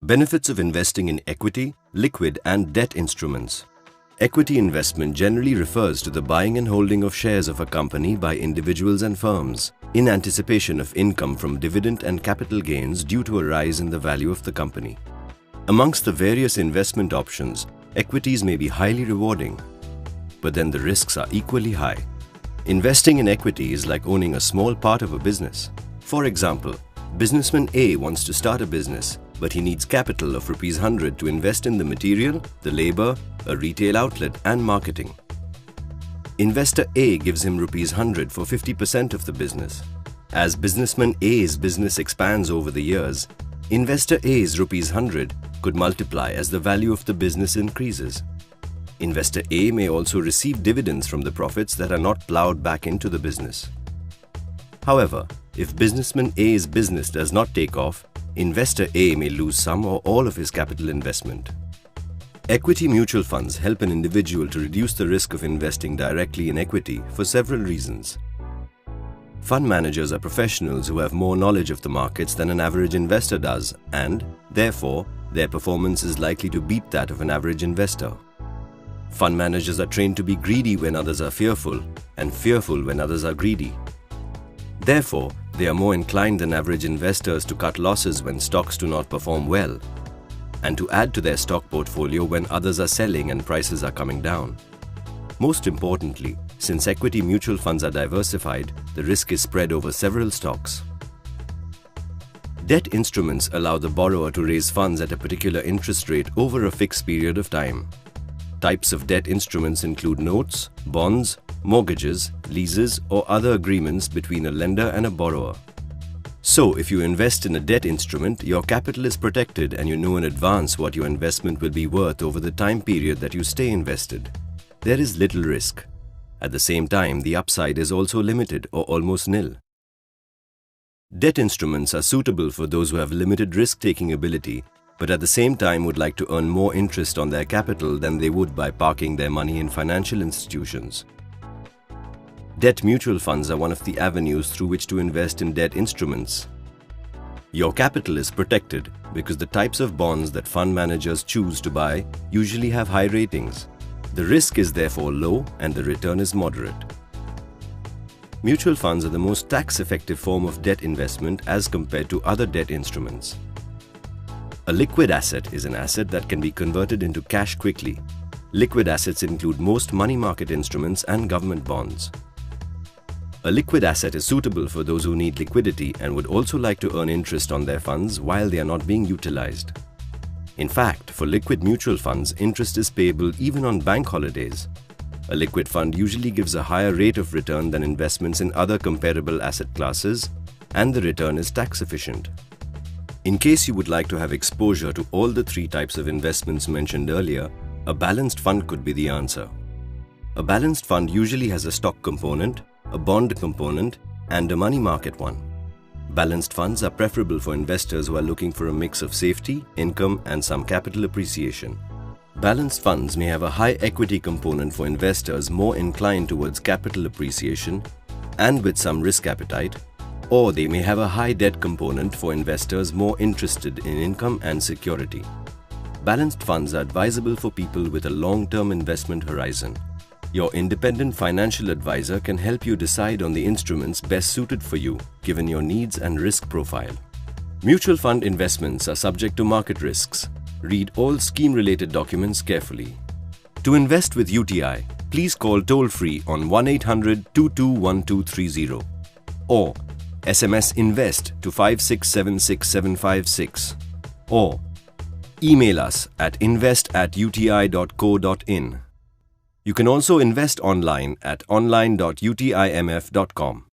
Benefits of investing in equity, liquid and debt instruments. Equity investment generally refers to the buying and holding of shares of a company by individuals and firms in anticipation of income from dividend and capital gains due to a rise in the value of the company. Amongst the various investment options, equities may be highly rewarding, but then the risks are equally high. Investing in equity is like owning a small part of a business. For example, businessman A wants to start a business, but he needs capital of Rs 100 to invest in the material, the labor, a retail outlet and marketing. Investor A gives him Rs 100 for 50% of the business. As businessman A's business expands over the years, Investor A's Rs 100 could multiply as the value of the business increases. Investor A may also receive dividends from the profits that are not plowed back into the business. However, if businessman A's business does not take off, Investor A may lose some or all of his capital investment. Equity mutual funds help an individual to reduce the risk of investing directly in equity for several reasons. Fund managers are professionals who have more knowledge of the markets than an average investor does, and, therefore, their performance is likely to beat that of an average investor. Fund managers are trained to be greedy when others are fearful, and fearful when others are greedy. Therefore, they are more inclined than average investors to cut losses when stocks do not perform well, and to add to their stock portfolio when others are selling and prices are coming down. Most importantly, since equity mutual funds are diversified, the risk is spread over several stocks. Debt instruments allow the borrower to raise funds at a particular interest rate over a fixed period of time. Types of debt instruments include notes, bonds, mortgages, leases, or other agreements between a lender and a borrower. So, if you invest in a debt instrument, your capital is protected and you know in advance what your investment will be worth over the time period that you stay invested. There is little risk. At the same time, the upside is also limited or almost nil. Debt instruments are suitable for those who have limited risk-taking ability, but at the same time would like to earn more interest on their capital than they would by parking their money in financial institutions. Debt mutual funds are one of the avenues through which to invest in debt instruments. Your capital is protected because the types of bonds that fund managers choose to buy usually have high ratings. The risk is therefore low and the return is moderate. Mutual funds are the most tax-effective form of debt investment as compared to other debt instruments. A liquid asset is an asset that can be converted into cash quickly. Liquid assets include most money market instruments and government bonds. A liquid asset is suitable for those who need liquidity and would also like to earn interest on their funds while they are not being utilized. In fact, for liquid mutual funds, interest is payable even on bank holidays. A liquid fund usually gives a higher rate of return than investments in other comparable asset classes, and the return is tax efficient. In case you would like to have exposure to all the three types of investments mentioned earlier, a balanced fund could be the answer. A balanced fund usually has a stock component, a bond component, and a money market one. Balanced funds are preferable for investors who are looking for a mix of safety, income, and some capital appreciation. Balanced funds may have a high equity component for investors more inclined towards capital appreciation and with some risk appetite, or they may have a high debt component for investors more interested in income and security. Balanced funds are advisable for people with a long-term investment horizon. Your independent financial advisor can help you decide on the instruments best suited for you, given your needs and risk profile. Mutual fund investments are subject to market risks. Read all scheme-related documents carefully. To invest with UTI, please call toll-free on 1-800-221230 or SMS INVEST to 5676756 or email us at invest@uti.co.in. You can also invest online at online.utimf.com.